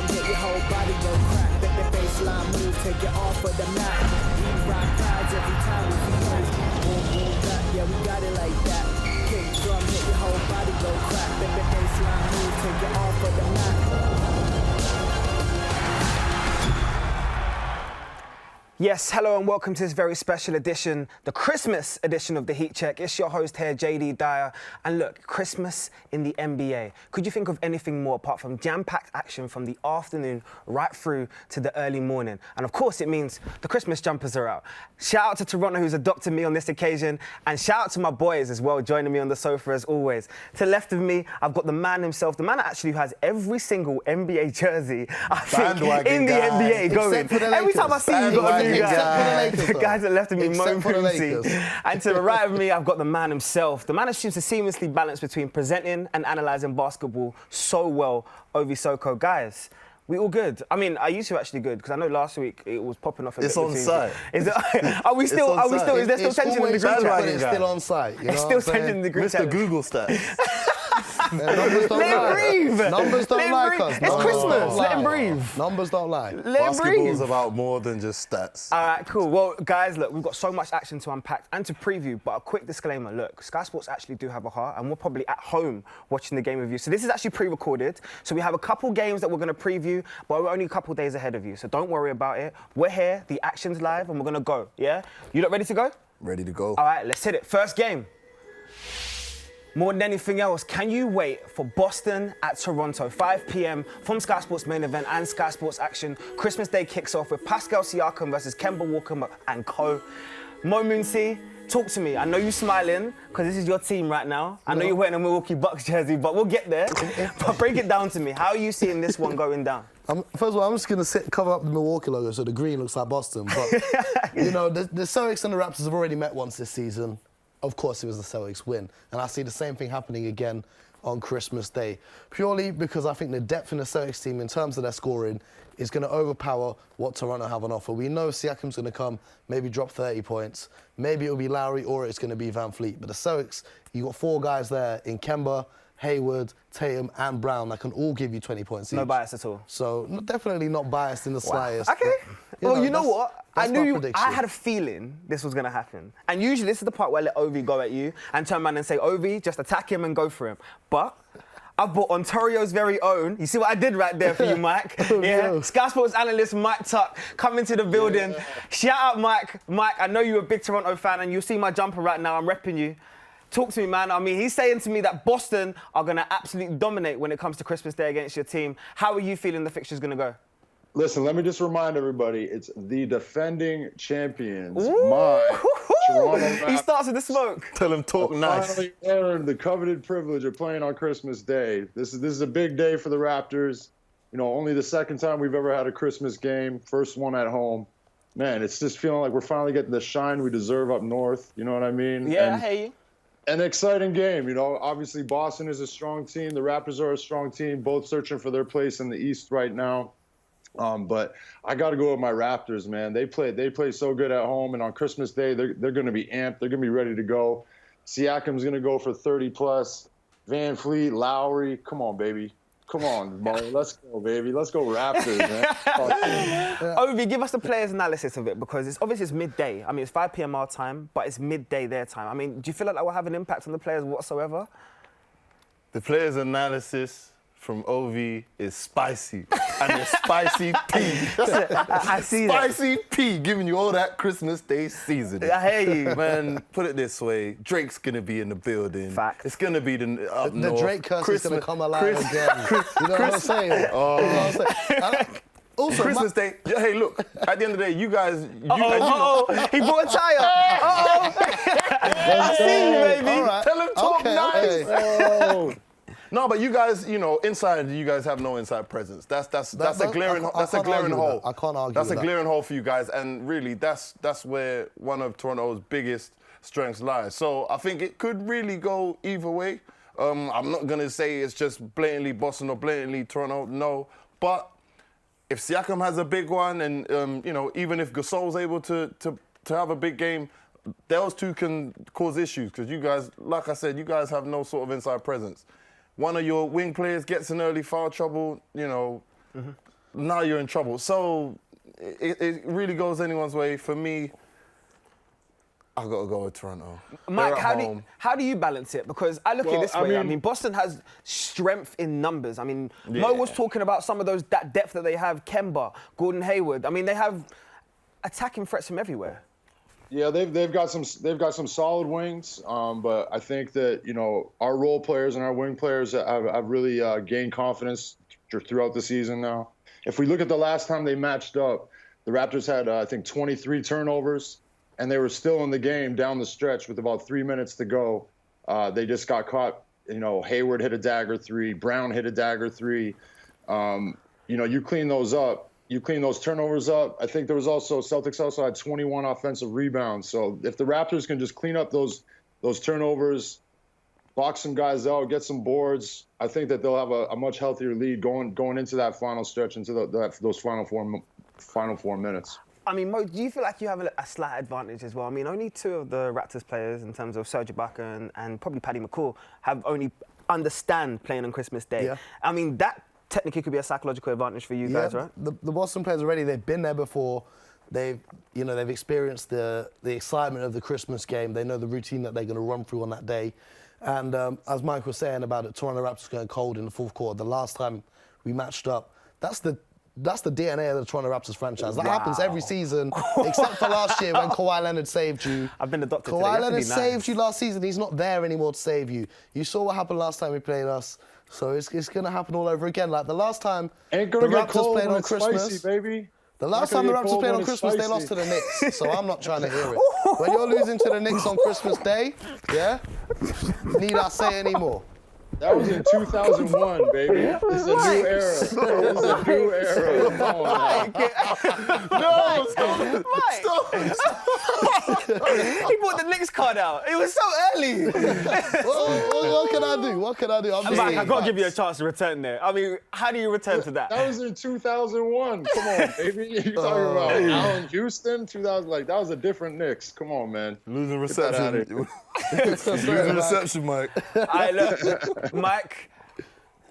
hit your whole body go crack. Let the baseline move, take it off of the mat. We rock clouds every time we feel it. Boom, boom, back, yeah, we got it like that. Kick drum, hit your whole body go crack. Let the baseline move, take it off of the mat. Yes, hello and welcome to this very special edition, the Christmas edition of the Heatcheck. It's your host here, Jaydee, Dyer. And look, Christmas in the NBA. Could you think of anything more apart from jam-packed action from the afternoon right through to the early morning? And of course, it means the Christmas jumpers are out. Shout out to Toronto, who's adopted me on this occasion. And shout out to my boys as well, joining me on the sofa as always. To the left of me, I've got the man himself, the man actually who has every single NBA jersey, I think, in the NBA going. Every time I see you, you've got a new guy. The guys that left of me, Mooncey. And to the right of me, I've got the man himself. The man who seems to seamlessly balance between presenting and analysing basketball so well, Ovie, Soko. Guys, we all good? I mean, are you two actually good? Because I know last week it was popping off a bit. It's on site. Is there still tension in the group chat? It's still on site. It's still tension in the group chat. Mr. Google stats. Numbers don't Let him breathe. Numbers don't like us. It's Christmas. Let him breathe. Numbers don't lie. Let him Basketball's breathe. about more than just stats. All right, cool. Well, guys, look, we've got so much action to unpack and to preview, but a quick disclaimer. Look, Sky Sports actually do have a heart, and we're probably at home watching the game with you. So this is actually pre-recorded. So we have a couple games that we're going to preview, but we're only a couple days ahead of you. So don't worry about it. We're here, the action's live, and we're going to go, yeah? You lot ready to go? Ready to go. All right, let's hit it. First game. More than anything else, can you wait for Boston at Toronto, 5 p.m. from Sky Sports main event and Sky Sports action? Christmas Day kicks off with Pascal Siakam versus Kemba Walker and co. Mooncey, talk to me. I know you're smiling because this is your team right now. I know you're wearing a Milwaukee Bucks jersey, but we'll get there. But break it down to me. How are you seeing this one going down? First of all, I'm just going to cover up the Milwaukee logo so the green looks like Boston. But, you know, the Celtics and the Raptors have already met once this season. Of course, it was the Celtics win. And I see the same thing happening again on Christmas Day. Purely because I think the depth in the Celtics team in terms of their scoring is going to overpower what Toronto have on offer. We know Siakam's going to come, maybe drop 30 points. Maybe it'll be Lowry or it's going to be Van Fleet. But the Celtics, you got four guys there in Kemba, Hayward, Tatum and Brown that can all give you 20 points each. No bias at all. So definitely not biased in the slightest. Okay. Well, you know what? I had a feeling this was going to happen. And usually this is the part where I let Ovie go at you and turn around and say, Ovie, just attack him and go for him. But I've brought Ontario's very own. You see what I did right there for you, Mike? Yeah. Sky Sports analyst Mike Tuck coming to the building. Yeah. Shout out, Mike. Mike, I know you're a big Toronto fan and you'll see my jumper right now. I'm repping you. Talk to me, man. I mean, he's saying to me that Boston are going to absolutely dominate when it comes to Christmas Day against your team. How are you feeling the fixture's going to go? Listen, let me just remind everybody, it's the defending champions. My Toronto Raptors. He starts with the smoke. Tell him talk nice. Finally earned the coveted privilege of playing on Christmas Day. This is a big day for the Raptors. You know, only the second time we've ever had a Christmas game, first one at home. Man, it's just feeling like we're finally getting the shine we deserve up north. You know what I mean? Yeah, I hear you. An exciting game, you know. Obviously, Boston is a strong team. The Raptors are a strong team, both searching for their place in the East right now. But I got to go with my Raptors, man. They play so good at home, and on Christmas Day, they're going to be amped. They're going to be ready to go. Siakam's going to go for 30+. Van Fleet, Lowry, come on, baby. Come on, Mo. Let's go, baby. Let's go Raptors, man. Ovie, give us the players' analysis of it, because it's midday. I mean, it's 5 p.m. our time, but it's midday their time. I mean, do you feel like that will have an impact on the players whatsoever? The players' analysis from Ovie is spicy. And it's spicy P. I see Spicy that. P, giving you all that Christmas Day seasoning. I hear you. Man, put it this way, Drake's going to be in the building. Fact. It's going to be the Drake curse is going to come alive again. You know what I'm saying? Oh. You know what I'm saying? Also, Christmas Day, hey, look, at the end of the day, you guys... He brought a tire. I see you, baby. Right. Tell him talk nice. Okay. Oh. No, but you guys, you know, inside, you guys have no inside presence. That's a glaring hole. I can't argue That's with a that. glaring hole for you guys, and really, that's where one of Toronto's biggest strengths lies. So I think it could really go either way. I'm not gonna say it's just blatantly Boston or blatantly Toronto, no. But if Siakam has a big one, and you know, even if Gasol's able to have a big game, those two can cause issues because you guys, like I said, you guys have no sort of inside presence. One of your wing players gets in early foul trouble, you know, now you're in trouble. So it really goes anyone's way. For me, I got to go with Toronto. Mike, how do you balance it? Because I look at it this way. I mean, Boston has strength in numbers. I mean, Mo was talking about some of that depth that they have. Kemba, Gordon Hayward. I mean, they have attacking threats from everywhere. Yeah, they've got some solid wings, but I think that our role players and our wing players have really gained confidence throughout the season now. If we look at the last time they matched up, the Raptors had I think 23 turnovers. And they were still in the game down the stretch with about 3 minutes to go. They just got caught. Hayward hit a dagger three. Brown hit a dagger three. You clean those up. You clean those turnovers up. I think there was Celtics also had 21 offensive rebounds. So if the Raptors can just clean up those turnovers, box some guys out, get some boards, I think that they'll have a much healthier lead going into that final stretch, into those final four minutes. I mean, Mo, do you feel like you have a slight advantage as well? I mean, only two of the Raptors players, in terms of Serge Ibaka and probably Paddy McCaw, have only understand playing on Christmas Day. Yeah. I mean, that technically could be a psychological advantage for you guys, right? The Boston players already, they've been there before. They've experienced the excitement of the Christmas game. They know the routine that they're going to run through on that day. And as Mike was saying about it, Toronto Raptors going cold in the fourth quarter. The last time we matched up, that's the DNA of the Toronto Raptors franchise. That happens every season, except for last year when Kawhi Leonard saved you. I've been adopted today. Kawhi Leonard saved you last season. He's not there anymore to save you. You saw what happened last time he played us. So it's going to happen all over again. Like the last time the Raptors played on Christmas, spicy, baby. The last time the Raptors played on Christmas, they lost to the Knicks. So I'm not trying to hear it. When you're losing to the Knicks on Christmas Day, need I say any more? That was in 2001, baby. It's a new era. It's a new era. Come on, No, stop. He brought the Knicks card out. It was so early. What can I do? What can I do? Mike, I've got to give you a chance to return there. I mean, how do you return to that? That was in 2001. Come on, baby. You're talking about Allen Houston, 2000. Like, that was a different Knicks. Come on, man. Losing reception. Losing reception, Mike. All right, look, Mike,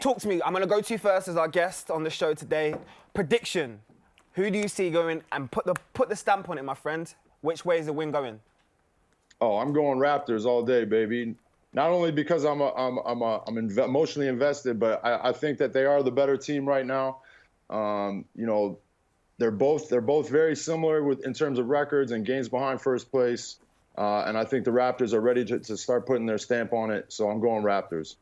talk to me. I'm going to go to you first as our guest on the show today. Prediction. Who do you see going, and put the stamp on it, my friend. Which way is the win going? Oh, I'm going Raptors all day, baby. Not only because I'm emotionally invested, but I think that they are the better team right now. They're both very similar in terms of records and games behind first place. And I think the Raptors are ready to start putting their stamp on it. So I'm going Raptors.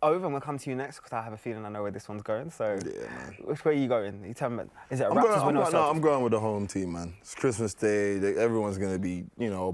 Ove, I'm going to come to you next because I have a feeling I know where this one's going. So, Yeah, man. which way are you going? You tell me, is it a Raptors win or Celtics? I'm going with the home team, man. It's Christmas Day. Everyone's going to be,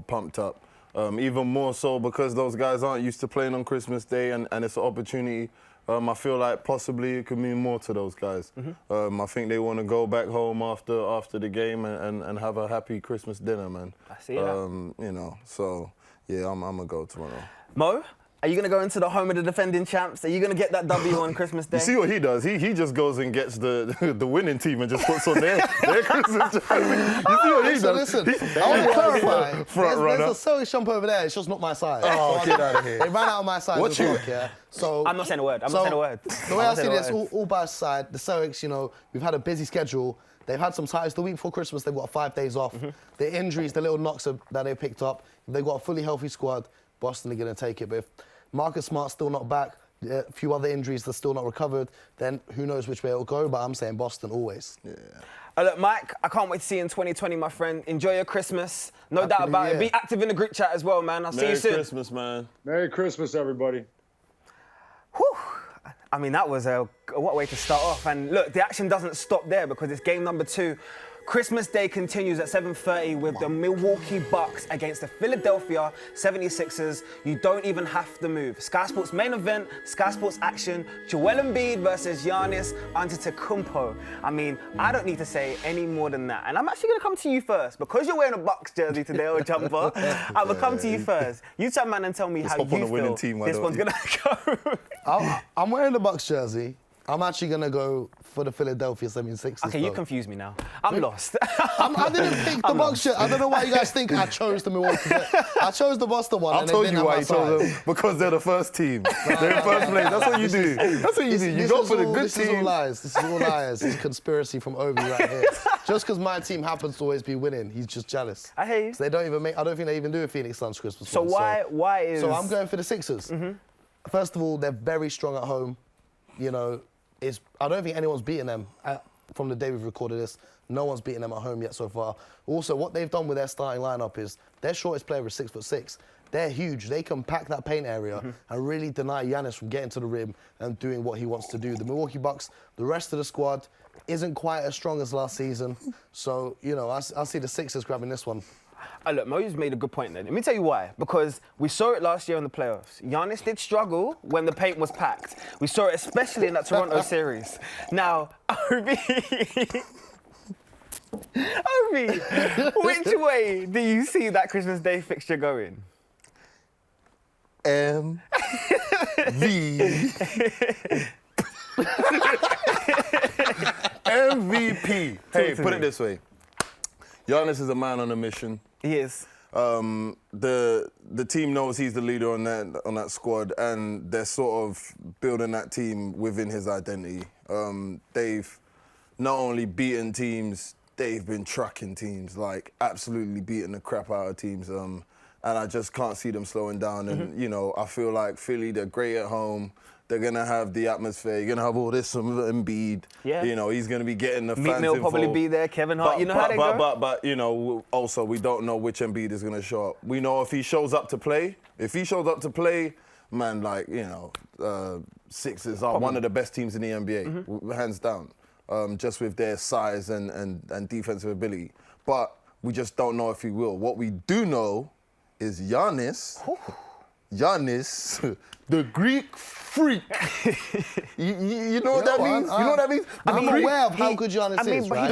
pumped up. Even more so because those guys aren't used to playing on Christmas Day, and it's an opportunity. I feel like possibly it could mean more to those guys. I think they want to go back home after the game and have a happy Christmas dinner, man. I see that. So, yeah, I'm going to go Toronto. Mo? Are you going to go into the home of the defending champs? Are you going to get that W on Christmas Day? You see what he does? He just goes and gets the winning team and just puts on their Christmas jersey. You see what he does? Listen, I want to clarify. There's a sewing shop over there. It's just not my size. Oh, get out of here. They ran out of my size. What you? Yeah. So I'm not saying a word. I'm not saying a word. The way I see this, all by side, the Celtics, we've had a busy schedule. They've had some ties. The week before Christmas, they've got 5 days off. The injuries, the little knocks that they picked up, if they've got a fully healthy squad, Boston are going to take it. But if Marcus Smart's still not back, a few other injuries that's still not recovered, then who knows which way it'll go, but I'm saying Boston always. Yeah. Look, Mike, I can't wait to see you in 2020, my friend. Enjoy your Christmas. No doubt about it. Be active in the group chat as well, man. I'll see you soon. Merry Christmas, man. Merry Christmas, everybody. Whew. I mean, that was what a way to start off. And look, the action doesn't stop there because it's game number 2. Christmas Day continues at 7:30 with the Milwaukee Bucks against the Philadelphia 76ers. You don't even have to move. Sky Sports main event, Sky Sports action, Joel Embiid versus Giannis Antetokounmpo. I mean, I don't need to say any more than that. And I'm actually going to come to you first. Because you're wearing a Bucks jersey today or jumper, I'm going to come to you first. You tell man and tell me how you feel winning team, this one's going to go. I'm wearing the Bucks jersey. I'm actually going to go for the Philadelphia 76ers. Okay, you confuse me now. I'm lost. I didn't pick the Bucks shit. I don't know why you guys think I chose the Milwaukee. I chose the Boston one. I'll tell you why you chose them. Because they're the first team. They're in first place. That's what you do. That's what you do. You go for the good team. This is all lies. This is all lies. It's conspiracy from Ovie right here. Just because my team happens to always be winning, he's just jealous. I hear you. So they don't even make. I don't think they even do a Phoenix Suns Christmas. So one, why is? So I'm going for the Sixers. First of all, they're very strong at home. You know, I don't think anyone's beaten them from the day we've recorded this. No one's beaten them at home yet so far. Also, what they've done with their starting lineup is their shortest player is 6'6". They're huge. They can pack that paint area and really deny Giannis from getting to the rim and doing what he wants to do. The Milwaukee Bucks, the rest of the squad, isn't quite as strong as last season. So, you know, I see the Sixers grabbing this one. Look, Mo's made a good point then. Let me tell you why. Because we saw it last year in the playoffs. Giannis did struggle when the paint was packed. We saw it especially in that Toronto series. Now, Ovie, which way do you see that Christmas Day fixture going? MVP. Hey, put it this way. Giannis is a man on a mission. He is. The team knows he's the leader on that squad, and they're sort of building that team within his identity. They've not only beaten teams, they've been trucking teams, like absolutely beating the crap out of teams. And I just can't see them slowing down. And you know, I feel like Philly, they're great at home. They're gonna have the atmosphere. You're gonna have all this from Embiid. Yeah. You know, he's gonna be getting the fans Meek Mill involved. probably be there. Kevin Hart. You know how they go. But you know, also we don't know which Embiid is gonna show up. We know if he shows up to play. If he shows up to play, man, like you know, Sixers are one of the best teams in the NBA, hands down. Just with their size and defensive ability. But we just don't know if he will. What we do know is Giannis, the Greek freak. you know what that means? You know what that means? I'm aware of how good Giannis is, but right?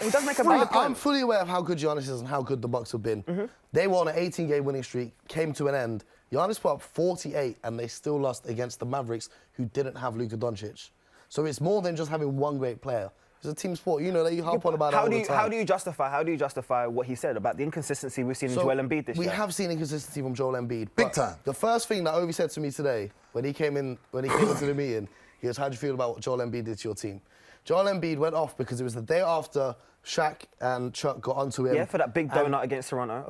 he does make a valid point. I'm fully aware of how good Giannis is and how good the Bucks have been. They were on an 18-game winning streak, came to an end. Giannis put up 48, and they still lost against the Mavericks, who didn't have Luka Doncic. So it's more than just having one great player. It's a team sport. You know, you harp on about that all the time. How do you justify what he said about the inconsistency we've seen in Joel Embiid this year? We have seen inconsistency from Joel Embiid. Big time. The first thing that Ovie said to me today, when he came into the meeting, he goes, "How do you feel about what Joel Embiid did to your team?" Joel Embiid went off because it was the day after Shaq and Chuck got onto him. Yeah, for that big donut against Toronto.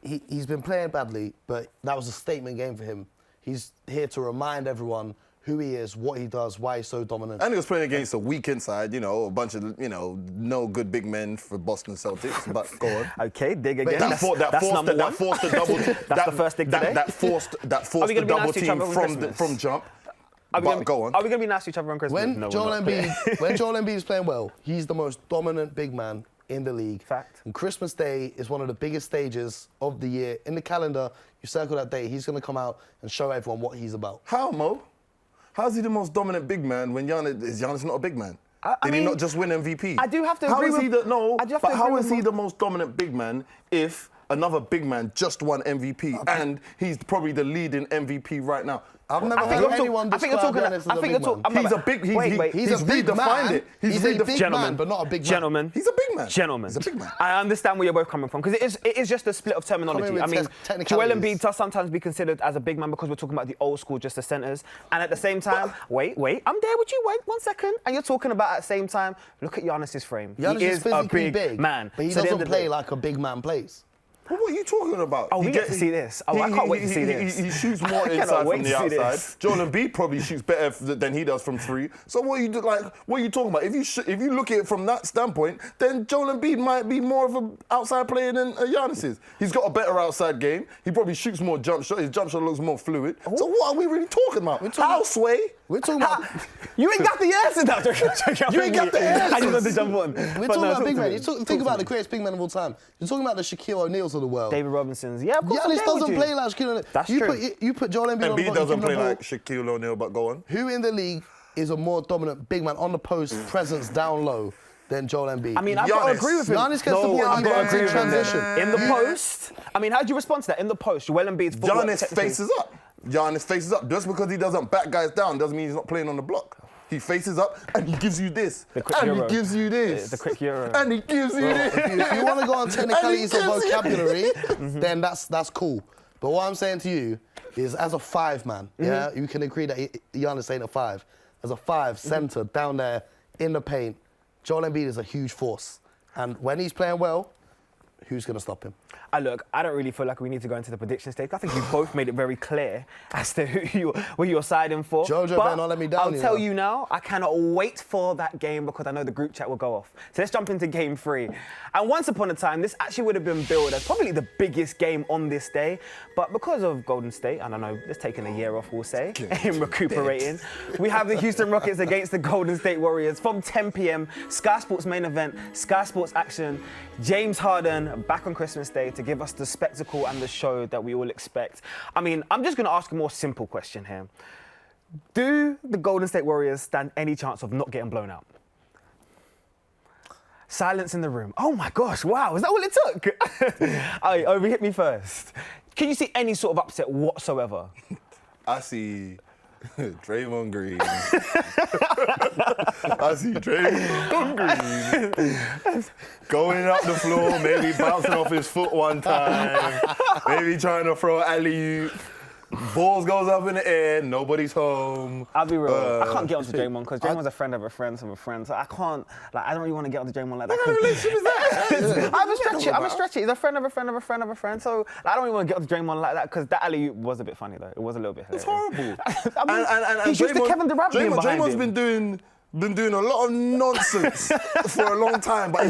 He's been playing badly, but that was a statement game for him. He's here to remind everyone who he is, what he does, why he's so dominant. And he was playing against a weak inside, you know, a bunch of, you know, no good big men for Boston Celtics. But go on. Okay, dig again. That forced the double. That's the first dig today. That forced the double team from jump. Go on. Are we going to be nice to each other on Christmas? When Joel Embiid is playing well, he's the most dominant big man in the league. Fact. And Christmas Day is one of the biggest stages of the year. In the calendar, you circle that day, he's going to come out and show everyone what he's about. How, Mo? How's he the most dominant big man when Giannis not a big man? Did he not just win MVP? I do have to agree with... How is he the most dominant big man if another big man just won MVP and he's probably the leading MVP right now? I've never heard anyone describe Giannis as a big man. He's a big... He's a big redefined man. it. He's a big man, but not a big man. Gentlemen. He's a big man. Gentlemen. He's a big man. I understand where you're both coming from, because it is just a split of terminology. I mean, Joel Embiid does sometimes be considered as a big man because we're talking about the old school, just the centers. And at the same time, wait, I'm there with you, wait 1 second. And you're talking about at the same time, look at Giannis's frame. Giannis he is physically a big man. But he doesn't play like a big man plays. Well, what are you talking about? Oh, we get to see this. Oh, I can't wait to see this. He shoots more inside from the outside. Joel Embiid probably shoots better than he does from three. So what are you talking about? If you look at it from that standpoint, then Joel Embiid might be more of an outside player than Giannis is. He's got a better outside game. He probably shoots more jump shot. His jump shot looks more fluid. Oh. So what are we really talking about? How, Sway? We're talking about... You ain't got the answer now. You ain't got the answer. I just want to jump on. We're talking about big men. Think about the greatest big men of all time. You're talking about the Shaquille O'Neals of the world. David Robinsons. Yeah, of course. Giannis doesn't play like Shaquille O'Neal. That's true. You put Joel Embiid on the Embiid doesn't play like Shaquille O'Neal, but go on. Who in the league is a more dominant big man on the post, presence down low, than Joel Embiid? I mean, I've got to agree with him. Giannis gets the ball I've got to agree with him. transition. In the post, I mean, how do you respond to that? In the post, Joel Embiid's footwork Giannis faces up. Giannis faces up. Just because he doesn't back guys down doesn't mean he's not playing on the block. He faces up and he gives you this. The quick and euro. he gives you this. The quick euro. And he gives you this. If you want to go on technicalities of gives you- vocabulary, then that's cool. But what I'm saying to you is, as a 5 man, yeah, you can agree that Giannis ain't a 5. As a 5 center down there in the paint, Joel Embiid is a huge force, and when he's playing well, who's going to stop him? Look, I don't really feel like we need to go into the prediction stage. I think you both made it very clear as to who you're siding for. Jojo But better not let me down, I'll tell you now, I cannot wait for that game because I know the group chat will go off. So let's jump into game 3. And once upon a time, this actually would have been billed as probably the biggest game on this day. But because of Golden State, and I know it's taken a year off, we'll say, in recuperating, we have the Houston Rockets against the Golden State Warriors from 10 p.m. Sky Sports main event, Sky Sports action. James Harden back on Christmas Day to give us the spectacle and the show that we all expect. I mean, I'm just going to ask a more simple question here. Do the Golden State Warriors stand any chance of not getting blown out? Silence in the room. Oh my gosh, wow, is that all it took? Alright, Ovie, hit me first. Can you see any sort of upset whatsoever? I see Draymond Green. I see Draymond Green going up the floor, maybe bouncing off his foot one time, maybe trying to throw an alley-oop. Balls goes up in the air, nobody's home. I'll be real. I can't get onto Draymond because Draymond's a friend of a friend of a friend. So I can't, I don't really want to get onto Draymond like that. What kind of relationship is that? I'm a stretch it. He's a friend of a friend of a friend of a friend. So I don't really want to get onto Draymond like that because that alley-oop was a bit funny though. It was a little bit hilarious. It's horrible. I mean, and he's used to Kevin Durant being behind Draymond's him. been doing a lot of nonsense for a long time, but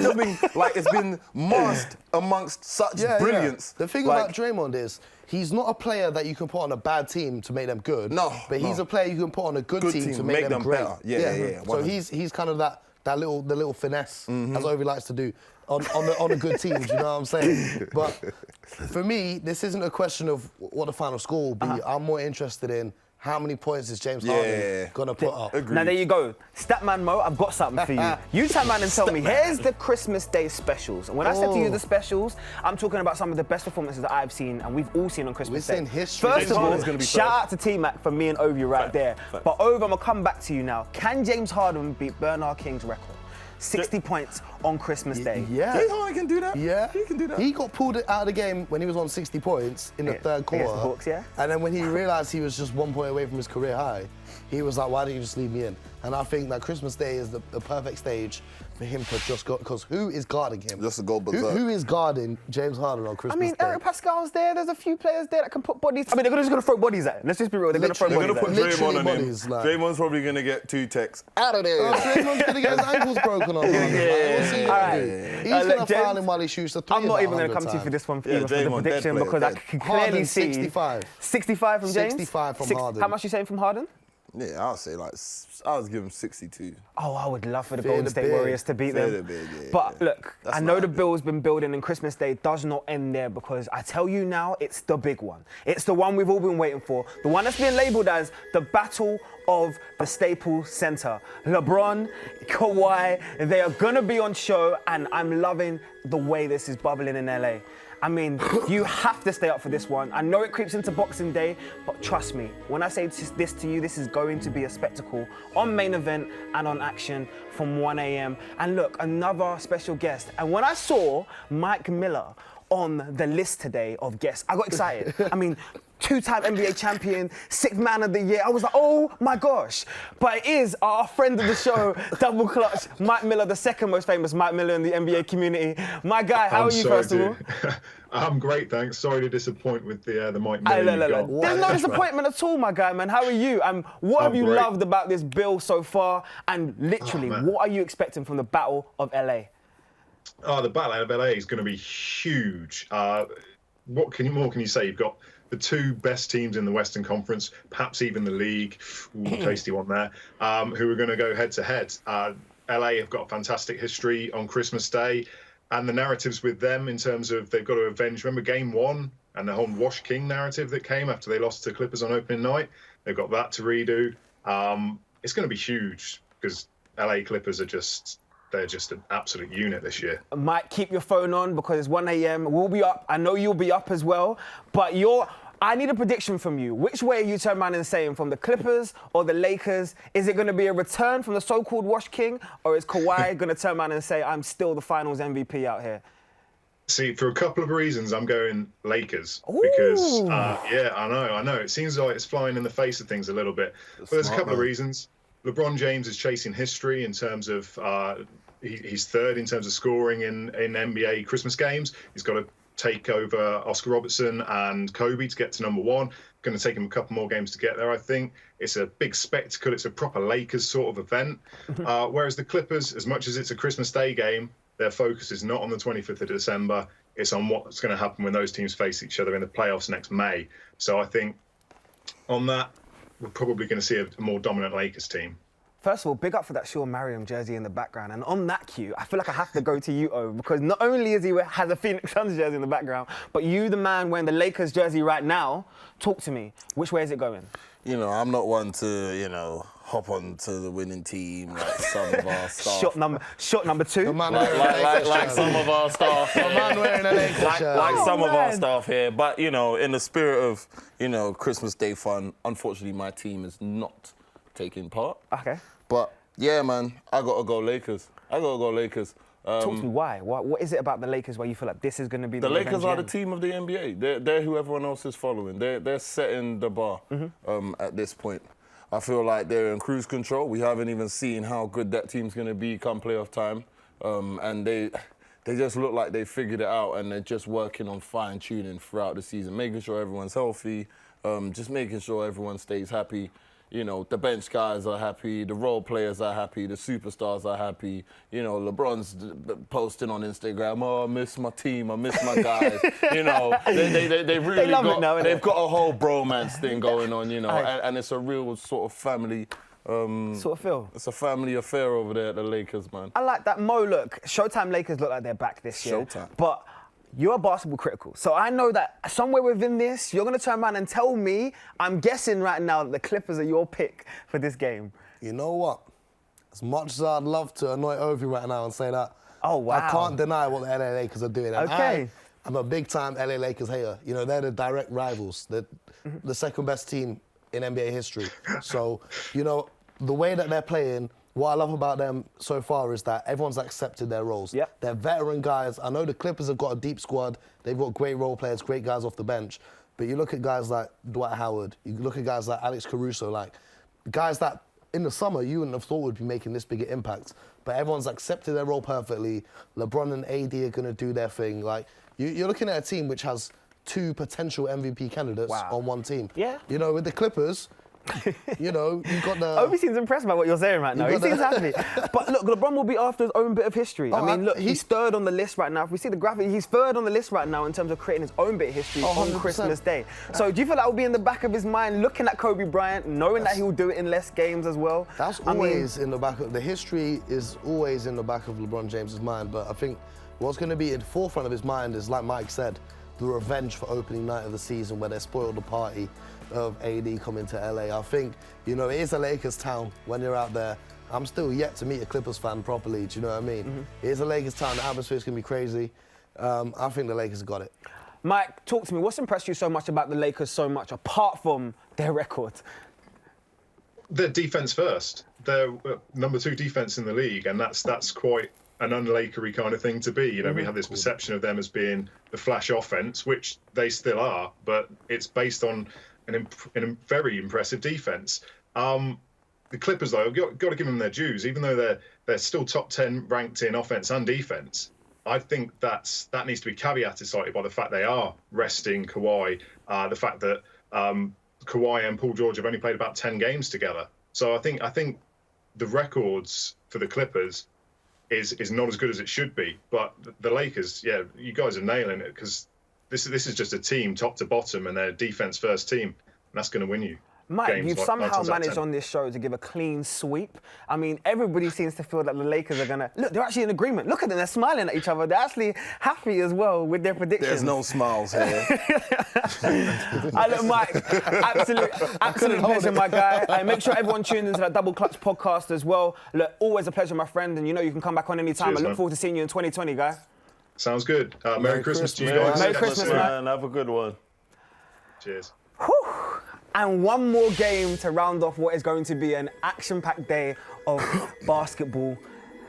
it's been masked amongst such brilliance. The thing about Draymond is, he's not a player that you can put on a bad team to make them good. No, but he's a player you can put on a good team to make them great. better. Yeah. So he's kind of the little finesse, as Ovie likes to do, on a good team. Do you know what I'm saying? But for me, this isn't a question of what the final score will be. I'm more interested in how many points is James Harden gonna put up. Agreed. Now there you go. Statman Mo, I've got something for you. You tap man and tell me, here's the Christmas Day specials. And when I said to you the specials, I'm talking about some of the best performances that I've seen and we've all seen on Christmas Day. We're seeing history. First of all, Harden's gonna be shout first. out to T-Mac for me and Ovie right there. But Ovie, I'm gonna come back to you now. Can James Harden beat Bernard King's record? 60 points on Christmas Day. Yeah. James Harden can do that. Yeah. He can do that. He got pulled out of the game when he was on 60 points in the third quarter. Against the Hawks, yeah. And then when he realised he was just 1 point away from his career high, he was like, why didn't you just leave me in? And I think that Christmas Day is the perfect stage for him to just go, because who is guarding him? Just to go berserk. Who is guarding James Harden on Christmas Day? Eric Pascal's there. There's a few players there that can put bodies. I mean, they're just going to throw bodies at him. Let's just be real. They're going to throw They're bodies going at to him. put Draymond on him. bodies, like. Draymond's probably going to get 2 texts. Out of there. Draymond's going to get his ankles broken on. He's going to foul him while he shoots the 3. I'm not even going to come to you for this one either for the Draymond, prediction dead because I player, can Harden, clearly see 65. 65 from James. 65 from Harden. How much are you saying from Harden? Yeah, I'll say I was giving 62. Oh, I would love for the Fear Golden the State big. Warriors to beat Fear them. the big, yeah, But yeah. look, That's I know not the ideal. bill's been building and Christmas Day does not end there because I tell you now, it's the big one. It's the one we've all been waiting for. The one that's been labelled as the Battle of the Staples Center. LeBron, Kawhi, they are going to be on show and I'm loving the way this is bubbling in LA. I mean, you have to stay up for this one. I know it creeps into Boxing Day, but trust me, when I say this to you, this is going to be a spectacle on main event and on action from 1 a.m. And look, another special guest. And when I saw Mike Miller on the list today of guests, I got excited. I mean, 2-time NBA champion, 6th man of the year. I was like, oh my gosh. But it is our friend of the show, double clutch, Mike Miller, the second most famous Mike Miller in the NBA community. My guy, how are you, first of all? I'm great, thanks. Sorry to disappoint with the Mike Miller. There's no disappointment at all, my guy, man. How are you? What have you great. loved about this bill so far? And literally, what are you expecting from the Battle of LA? Oh, the Battle of LA is going to be huge. What more can you say? You've got the 2 best teams in the Western Conference, perhaps even the league. Ooh, tasty one there. Who are going to go head to head. LA have got a fantastic history on Christmas Day, and the narratives with them in terms of they've got to avenge. Remember Game 1 and the whole Wash King narrative that came after they lost to Clippers on opening night? They've got that to redo. It's going to be huge because LA Clippers they're just an absolute unit this year. Mike, keep your phone on because it's 1 a.m. We'll be up. I know you'll be up as well. But I need a prediction from you. Which way are you turn around and saying, from the Clippers or the Lakers? Is it going to be a return from the so-called Wash King, or is Kawhi going to turn around and say, I'm still the Finals MVP out here? See, for a couple of reasons, I'm going Lakers. Because, yeah, I know. It seems like it's flying in the face of things a little bit. But there's a couple of reasons. LeBron James is chasing history in terms of he's third in terms of scoring in NBA Christmas games. He's got to take over Oscar Robertson and Kobe to get to number one. Going to take him a couple more games to get there, I think. It's a big spectacle. It's a proper Lakers sort of event. Whereas the Clippers, as much as it's a Christmas Day game, their focus is not on the 25th of December. It's on what's going to happen when those teams face each other in the playoffs next May. So I think on that, we're probably going to see a more dominant Lakers team. First of all, big up for that Sean Mariam jersey in the background. And on that cue, I feel like I have to go to you, Ove, because not only has a Phoenix Suns jersey in the background, but you, the man wearing the Lakers jersey right now, talk to me. Which way is it going? You know, I'm not one to, hop on to the winning team like some of our staff. Shot number two. The man Like some of our staff. The man wearing a Lakers shirt. Like some of our man. staff here. But, in the spirit of, Christmas Day fun, unfortunately my team is not taking part. Okay. But, yeah, man, I got to go Lakers. Talk to me, why? What is it about the Lakers where you feel like this is going to be the Lakers are the end? team of the NBA. They're who everyone else is following. They're setting the bar at this point. I feel like they're in cruise control. We haven't even seen how good that team's going to be come playoff time. And they just look like they figured it out, and they're just working on fine-tuning throughout the season, making sure everyone's healthy, just making sure everyone stays happy. The bench guys are happy, the role players are happy, the superstars are happy. LeBron's posting on Instagram, oh, I miss my team, I miss my guys. They really they've got a whole bromance thing going on, and it's a real sort of family. Sort of feel. It's a family affair over there at the Lakers, man. I like that. Mo, look, Showtime Lakers look like they're back this year. Showtime. But you're basketball critical. So I know that somewhere within this, you're going to turn around and tell me, I'm guessing right now that the Clippers are your pick for this game. You know what? As much as I'd love to annoy Ovie right now and say that, oh, wow. I can't deny what the LA Lakers are doing. And Okay. I'm a big-time LA Lakers hater. They're the direct rivals. They're the second-best team in NBA history. So, the way that they're playing, what I love about them so far is that everyone's accepted their roles. Yep. They're veteran guys. I know the Clippers have got a deep squad. They've got great role players, great guys off the bench. But you look at guys like Dwight Howard, you look at guys like Alex Caruso, like guys that in the summer you wouldn't have thought would be making this big an impact. But everyone's accepted their role perfectly. LeBron and AD are going to do their thing. Like you're looking at a team which has 2 potential MVP candidates on one team. Yeah. With the Clippers, you've got the... Ovie seems impressed by what you're saying right now. He seems happy. But look, LeBron will be after his own bit of history. I mean, look, he's third on the list right now. If we see the graphic, he's third on the list right now in terms of creating his own bit of history on 100%. Christmas Day. So do you feel that will be in the back of his mind, looking at Kobe Bryant, knowing that he will do it in less games as well? That's always in the back of... The history is always in the back of LeBron James's mind, but I think what's going to be in the forefront of his mind is, like Mike said, the revenge for opening night of the season where they spoiled the party of AD coming to LA. I think, it is a Lakers town when you're out there. I'm still yet to meet a Clippers fan properly, do you know what I mean? It is a Lakers town, the atmosphere's going to be crazy. I think the Lakers have got it. Mike, talk to me. What's impressed you so much about the Lakers so much, apart from their record? Their defense first. They're number 2 defense in the league, and that's quite an un-Lakery kind of thing to be. We have this perception of them as being the flash offense, which they still are, but it's based on a very impressive defense. The Clippers, though, got to give them their dues. Even though they're still top 10 ranked in offense and defense, I think that needs to be caveated slightly by the fact they are resting Kawhi, the fact that Kawhi and Paul George have only played about 10 games together. So I think the records for the Clippers is not as good as it should be. But the Lakers, yeah, you guys are nailing it, because this is just a team top to bottom, and they're a defense first team, and that's going to win you. Mike, you've somehow managed on this show to give a clean sweep. I mean, everybody seems to feel that the Lakers are going to... Look, they're actually in agreement. Look at them, they're smiling at each other. They're actually happy as well with their predictions. There's no smiles here. Look, Mike, absolute pleasure, my guy. Make sure everyone tunes into that Double Clutch podcast as well. Look, always a pleasure, my friend, and you can come back on any time. Cheers, I look man. forward to seeing you in 2020, guy. Sounds good. Merry Christmas to you Merry guys. Christmas, man. Have a good one. Cheers. Whew. And one more game to round off what is going to be an action-packed day of basketball.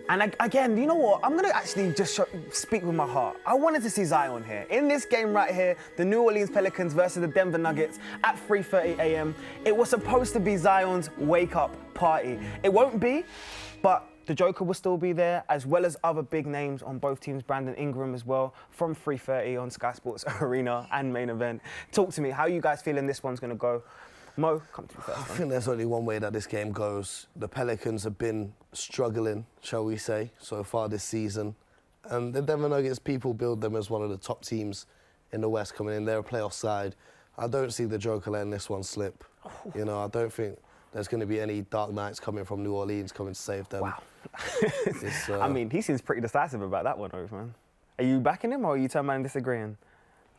And again, you know what? I'm going to actually just speak with my heart. I wanted to see Zion here. In this game right here, the New Orleans Pelicans versus the Denver Nuggets at 3:30 a.m. It was supposed to be Zion's wake-up party. It won't be, but the Joker will still be there, as well as other big names on both teams, Brandon Ingram as well, from 3:30 on Sky Sports Arena and Main Event. Talk to me, how are you guys feeling this one's going to go? Mo, come to me first. I think there's only one way that this game goes. The Pelicans have been struggling, shall we say, so far this season. And the Denver Nuggets, people build them as one of the top teams in the West coming in. They're a playoff side. I don't see the Joker letting this one slip. You know, I don't think there's going to be any dark knights coming from New Orleans coming to save them. Wow. I mean, he seems pretty decisive about that one, Ovie, man. Are you backing him or are you turning around and disagreeing?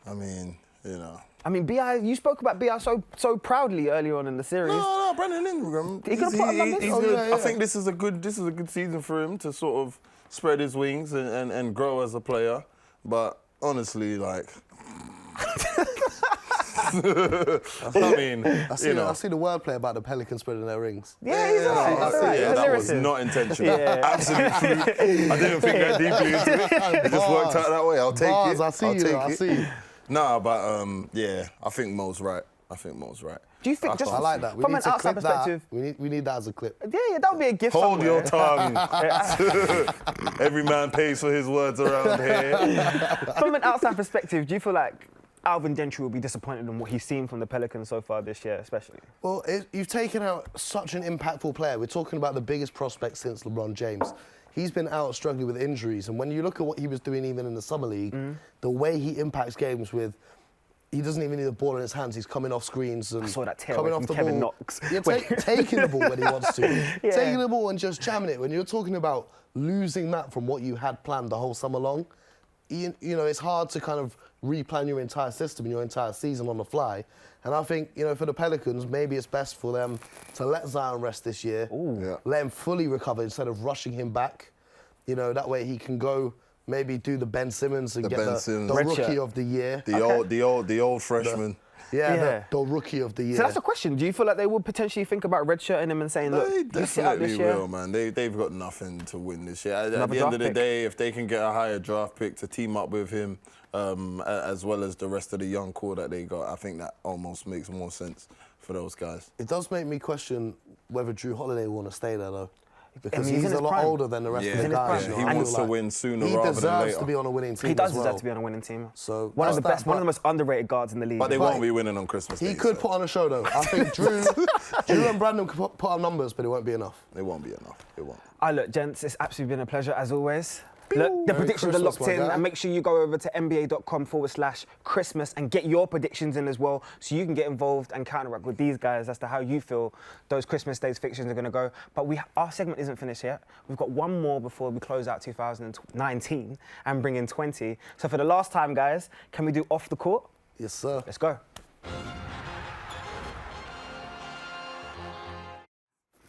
I mean, you know. I mean, B.I., you spoke about B.I. so proudly earlier on in the series. No, Brandon Ingram. He could have put up numbers. He's Oh, good. yeah, yeah. I think this is a good season for him to sort of spread his wings and grow as a player. But honestly, like, I mean, I see you know. the wordplay about the Pelicans spreading their rings. Yeah, he's all right. I He's see all right. it. He's a That was lyricist. not intentional. Yeah. Absolute truth. I didn't think that deeply into it. It just worked out that way. I'll take Bars, it. I see I'll you, take though, I it. see you. Nah, but yeah, I think Mo's right. Do you think, just I like that. We from need an to outside clip perspective, that. We need that as a clip. yeah, that would be a gift Hold somewhere. your tongue. Every man pays for his words around here. From an outside perspective, do you feel like Alvin Gentry will be disappointed in what he's seen from the Pelicans so far this year, especially? Well, you've taken out such an impactful player. We're talking about the biggest prospect since LeBron James. He's been out struggling with injuries, and when you look at what he was doing even in the summer league, the way he impacts games with, he doesn't even need the ball in his hands. He's coming off screens and I saw that tear coming away off from the Kevin ball. Knox. Yeah, taking the ball when he wants to. Yeah. Taking the ball and just jamming it. When you're talking about losing that from what you had planned the whole summer long, you know, it's hard to kind of replan your entire system and your entire season on the fly. And I think, you know, for the Pelicans, maybe it's best for them to let Zion rest this year, Yeah. let him fully recover instead of rushing him back. You know, that way he can go maybe do the Ben Simmons and The get Ben the Simmons. Red rookie shirt. of the year. The old freshman. Yeah. The rookie of the year. So that's the question. Do you feel like they would potentially think about redshirting him and saying, look, They you sit out definitely this year? will, man. They've got nothing to win this year. At Another the end draft of the pick. day, if they can get a higher draft pick to team up with him, as well as the rest of the young core that they got, I think that almost makes more sense for those guys. It does make me question whether Drew Holiday will want to stay there, though. Because he's he's in a his lot prime. older than the rest of He's the in his guys. prime. you know. He I feel wants to like win sooner he rather than deserves later. to be on a winning team He does as well. deserve to be on a winning team. So one of that's the best, that, one of the but most underrated guards in the league. But they won't be winning on Christmas Day. He could so put on a show, though. I think Drew and Brandon could put on numbers, but it won't be enough. It won't be enough. It won't. Look, gents, it's absolutely been a pleasure as always. Look, the Merry predictions are Christmas, locked my in, guy. and make sure you go over to nba.com/Christmas and get your predictions in as well, so you can get involved and counteract with these guys as to how you feel those Christmas Day's fixtures are going to go. But our segment isn't finished yet. We've got one more before we close out 2019 and bring in 20. So for the last time, guys, can we do off the court? Yes, sir. Let's go.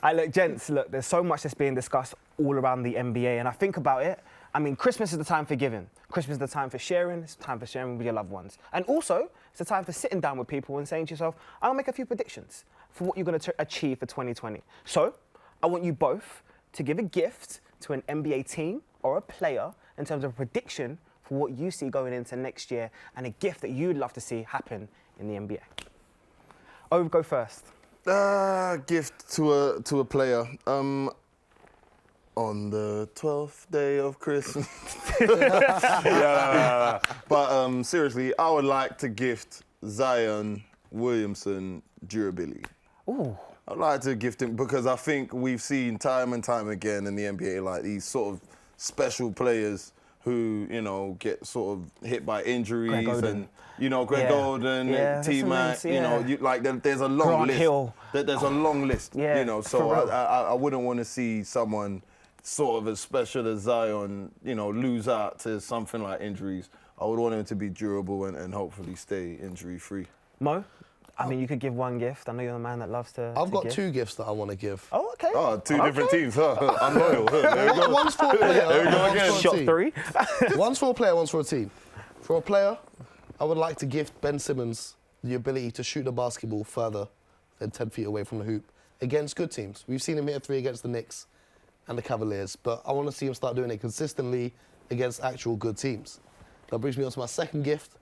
Look, gents, look, there's so much that's being discussed all around the NBA, and I think about it. I mean, Christmas is the time for giving. Christmas is the time for sharing. It's the time for sharing with your loved ones. And also, it's the time for sitting down with people and saying to yourself, I'll make a few predictions for what you're going to achieve for 2020. So, I want you both to give a gift to an NBA team or a player in terms of a prediction for what you see going into next year and a gift that you'd love to see happen in the NBA. Ovie, go first. Gift to a player. On the 12th day of Christmas. Yeah. But seriously, I would like to gift Zion Williamson durability. Ooh. I'd like to gift him because I think we've seen time and time again in the NBA like these sort of special players who, you know, get sort of hit by injuries and, you know, Greg Golden, T-Mac, you know, there's a long Grant list. Hill. There's a long list, Yeah, you know, so for real. I wouldn't want to see someone sort of as special as Zion, you know, lose out to something like injuries. I would want him to be durable and hopefully stay injury-free. Mo, I mean, you could give one gift. I know you're the man that loves to I've got give. 2 gifts that I want to give. Oh, okay. Oh, two different teams, huh? I'm loyal. There we go. One's for a player. There we go one's again. for a Shot team. 3. One's for a player, one's for a team. For a player, I would like to gift Ben Simmons the ability to shoot the basketball further than 10 feet away from the hoop against good teams. We've seen him hit a three against the Knicks and the Cavaliers, but I want to see him start doing it consistently against actual good teams. That brings me on to my second gift.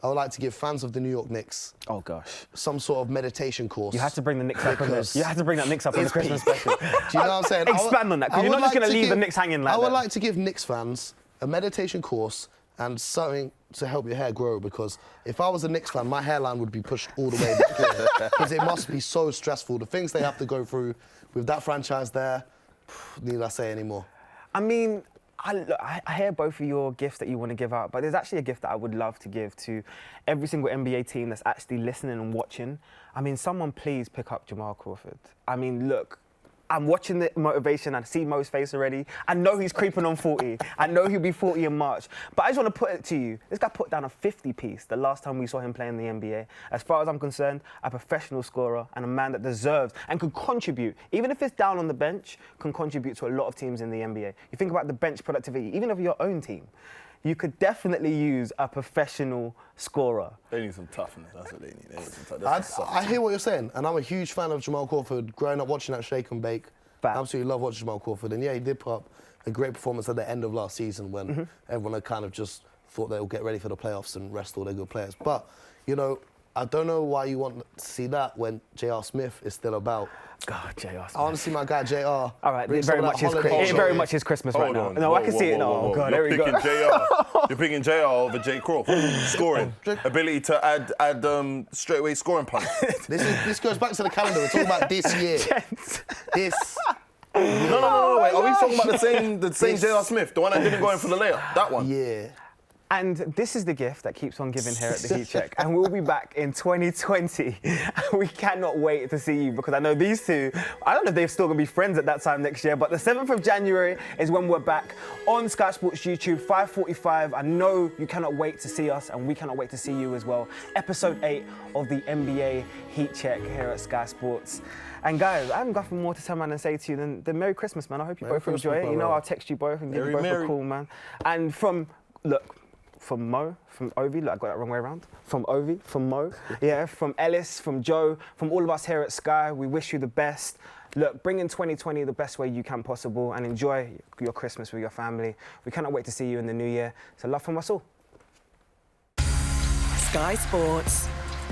I would like to give fans of the New York Knicks Oh gosh. some sort of meditation course. You had to bring the Knicks up on Because this. You had to bring that Knicks up on the Christmas special. Do you know what I'm saying? Expand on that, because I you're would not just like going to leave the give- Knicks hanging like I would that. like to give Knicks fans a meditation course and something to help your hair grow, because if I was a Knicks fan, my hairline would be pushed all the way back here, because it must be so stressful. The things they have to go through with that franchise there, need I say anymore? I mean, I hear both of your gifts that you want to give out, but there's actually a gift that I would love to give to every single NBA team that's actually listening and watching. I mean, someone please pick up Jamal Crawford. I mean, look, I'm watching the motivation. I see Mo's face already. I know he's creeping on 40. I know he'll be 40 in March. But I just want to put it to you. This guy put down a 50-piece the last time we saw him play in the NBA. As far as I'm concerned, a professional scorer and a man that deserves and could contribute, even if it's down on the bench, can contribute to a lot of teams in the NBA. You think about the bench productivity, even of your own team. You could definitely use a professional scorer. They need some toughness. That's what they need. They need some toughness. I hear what you're saying, and I'm a huge fan of Jamal Crawford. Growing up watching that Shake and Bake, Fact. absolutely love watching Jamal Crawford. And yeah, he did put up a great performance at the end of last season when everyone had kind of just thought they'll get ready for the playoffs and rest all their good players. But, you know, I don't know why you want to see that when J.R. Smith is still about. God, J.R. I want to see my guy J.R. All right, bring it some very of much that is holiday it very much is Christmas right Hold now. on. No, I can Whoa, see it whoa, now. whoa, Oh whoa. God, You're there we go. picking JR. You're picking JR over J. Crawford. Scoring. Ability to add straightaway scoring punch. This goes back to the calendar. We're talking about this year. This. No, wait. Are we talking about the same J.R. Smith? The one that didn't go in for the layup? That one? Yeah. And this is the gift that keeps on giving here at the Heatcheck. And we'll be back in 2020. We cannot wait to see you, because I know these two, I don't know if they're still going to be friends at that time next year, but the 7th of January is when we're back on Sky Sports YouTube, 5:45. I know you cannot wait to see us, and we cannot wait to see you as well. Episode 8 of the NBA Heatcheck here at Sky Sports. And guys, I haven't got nothing more to tell man and say to you than Merry Christmas, man. I hope you Merry both enjoy Christmas, it. You know, brother. I'll text you both and give you both Merry. a call, man. And from Mo, from Ovie, look, I got that wrong way around. From Ovie, from Mo, yeah, from Ellis, from Joe, from all of us here at Sky, we wish you the best. Look, bring in 2020 the best way you can possible and enjoy your Christmas with your family. We cannot wait to see you in the new year. So love from us all. Sky Sports.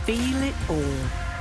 Feel it all.